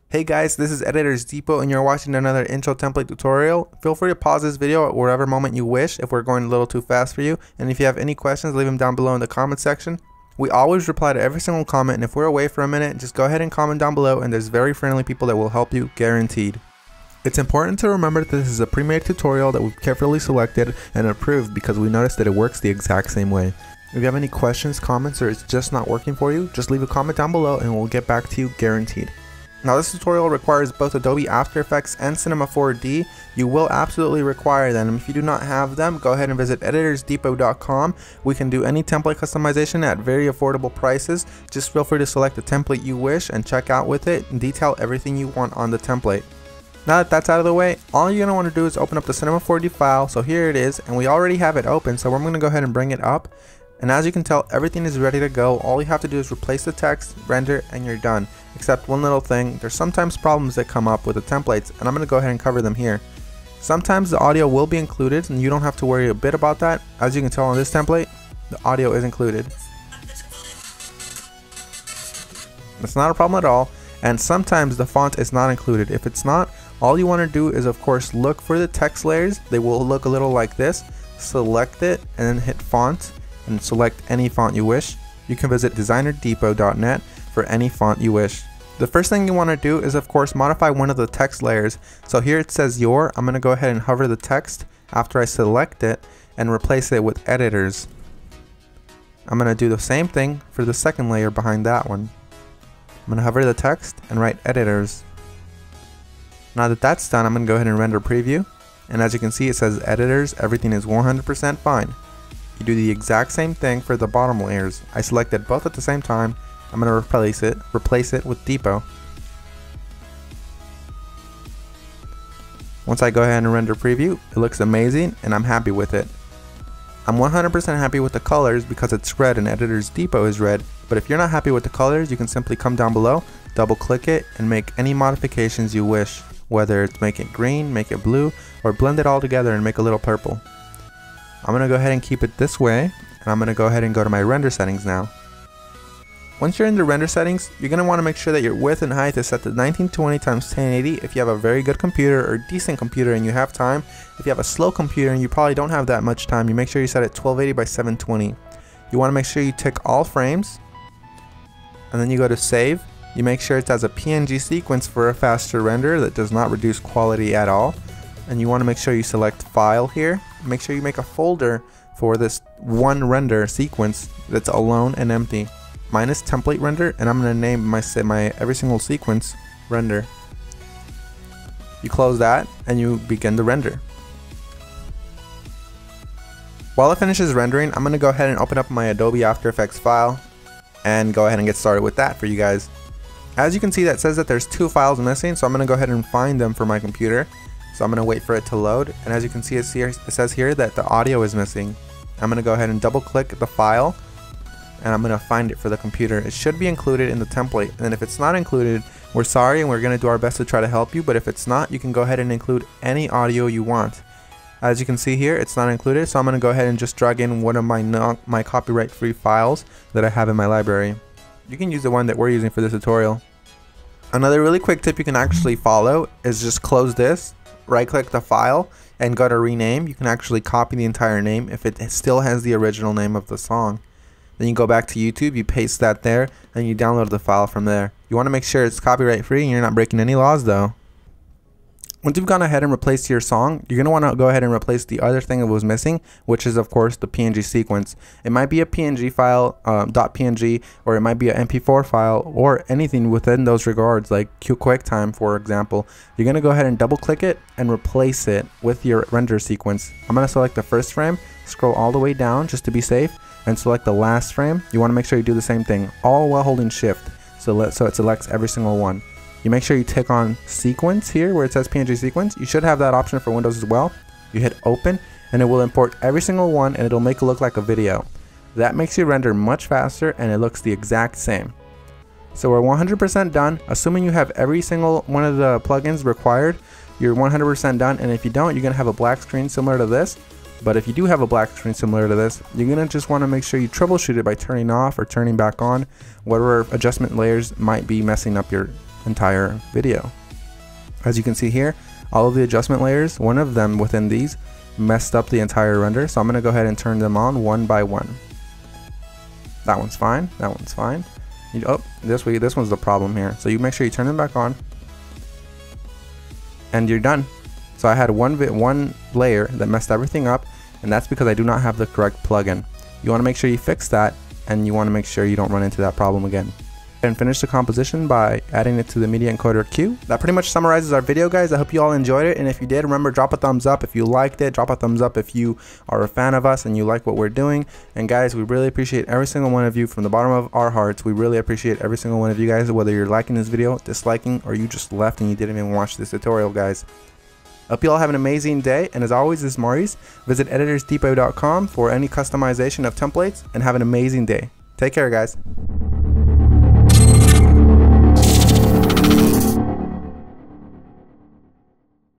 Hey guys, this is EditorsDepot and you're watching another intro template tutorial. Feel free to pause this video at whatever moment you wish if we're going a little too fast for you. And if you have any questions, leave them down below in the comment section. We always reply to every single comment, and if we're away for a minute, just go ahead and comment down below and there's very friendly people that will help you, guaranteed. It's important to remember that this is a pre-made tutorial that we've carefully selected and approved because we noticed that it works the exact same way. If you have any questions, comments, or it's just not working for you, just leave a comment down below and we'll get back to you, guaranteed. Now this tutorial requires both Adobe After Effects and Cinema 4D. You will absolutely require them. If you do not have them, go ahead and visit EditorsDepot.com. We can do any template customization at very affordable prices. Just feel free to select the template you wish and check out with it and detail everything you want on the template. Now that that's out of the way, all you're going to want to do is open up the Cinema 4D file. So here it is, and we already have it open, so we're going to go ahead and bring it up. And as you can tell, everything is ready to go. All you have to do is replace the text, render, and you're done. Except one little thing, there's sometimes problems that come up with the templates, and I'm going to go ahead and cover them here. Sometimes the audio will be included, and you don't have to worry a bit about that. As you can tell on this template, the audio is included. It's not a problem at all, and sometimes the font is not included. If it's not, all you want to do is of course look for the text layers. They will look a little like this. Select it, and then hit font, and select any font you wish. You can visit designerdepot.net for any font you wish. The first thing you want to do is of course modify one of the text layers. So here it says your. I'm going to go ahead and hover the text after I select it and replace it with editors. I'm going to do the same thing for the second layer behind that one. I'm going to hover the text and write editors. Now that that's done, I'm going to go ahead and render preview. And as you can see, it says editors, everything is 100% fine. You do the exact same thing for the bottom layers. I selected both at the same time. I'm going to replace it with Depot. Once I go ahead and render preview, it looks amazing and I'm happy with it. I'm 100% happy with the colors because it's red and EditorsDepot is red. But if you're not happy with the colors, you can simply come down below, double click it, and make any modifications you wish. Whether it's make it green, make it blue, or blend it all together and make a little purple. I'm going to go ahead and keep it this way, and I'm going to go ahead and go to my render settings now. Once you're in the render settings, you're going to want to make sure that your width and height is set to 1920 x 1080 if you have a very good computer or decent computer and you have time. If you have a slow computer and you probably don't have that much time, you make sure you set it 1280 by 720. You want to make sure you tick all frames, and then you go to save. You make sure it's as a PNG sequence for a faster render that does not reduce quality at all. And you want to make sure you select file here. Make sure you make a folder for this one render sequence that's alone and empty. Mine is template render, and I'm going to name my every single sequence render. You close that and you begin the render. While it finishes rendering, I'm going to go ahead and open up my Adobe After Effects file and go ahead and get started with that for you guys. As you can see, that says that there's two files missing, so I'm going to go ahead and find them for my computer. So I'm going to wait for it to load, and as you can see, it says here that the audio is missing. I'm going to go ahead and double click the file, and I'm going to find it for the computer. It should be included in the template, and if it's not included, we're sorry and we're going to do our best to try to help you, but if it's not, you can go ahead and include any audio you want. As you can see here, it's not included, so I'm going to go ahead and just drag in one of my copyright-free files that I have in my library. You can use the one that we're using for this tutorial. Another really quick tip you can actually follow is just close this, right click the file, and go to rename. You can actually copy the entire name if it still has the original name of the song. Then you go back to YouTube, you paste that there, and you download the file from there. You want to make sure it's copyright free and you're not breaking any laws though. Once you've gone ahead and replaced your song, you're going to want to go ahead and replace the other thing that was missing, which is of course the PNG sequence. It might be a PNG file, .png, or it might be an MP4 file, or anything within those regards, like QuickTime for example. You're going to go ahead and double click it and replace it with your render sequence. I'm going to select the first frame, scroll all the way down just to be safe, and select the last frame. You want to make sure you do the same thing, all while holding shift, so it selects every single one. You make sure you tick on sequence here where it says PNG sequence. You should have that option for Windows as well. You hit open and it will import every single one and it'll make it look like a video. That makes your render much faster and it looks the exact same. So we're 100% done. Assuming you have every single one of the plugins required, you're 100% done, and if you don't, you're going to have a black screen similar to this. But if you do have a black screen similar to this, you're going to just want to make sure you troubleshoot it by turning off or turning back on whatever adjustment layers might be messing up your entire video. As you can see here, all of the adjustment layers, one of them within these messed up the entire render, so I'm going to go ahead and turn them on one by one. That one's fine, that one's fine. Oh, this one's the problem here. So you make sure you turn them back on and you're done. So I had one layer that messed everything up, and that's because I do not have the correct plugin. You want to make sure you fix that, and you want to make sure you don't run into that problem again. And finish the composition by adding it to the media encoder queue. That pretty much summarizes our video, guys. I hope you all enjoyed it, and if you did, remember, drop a thumbs up if you liked it. Drop a thumbs up if you are a fan of us and you like what we're doing. And guys, we really appreciate every single one of you from the bottom of our hearts. We really appreciate every single one of you guys, whether you're liking this video, disliking, or you just left and you didn't even watch this tutorial, guys. Hope you all have an amazing day, and as always, this is Maurice. Visit EditorsDepot.com for any customization of templates, and have an amazing day. Take care, guys.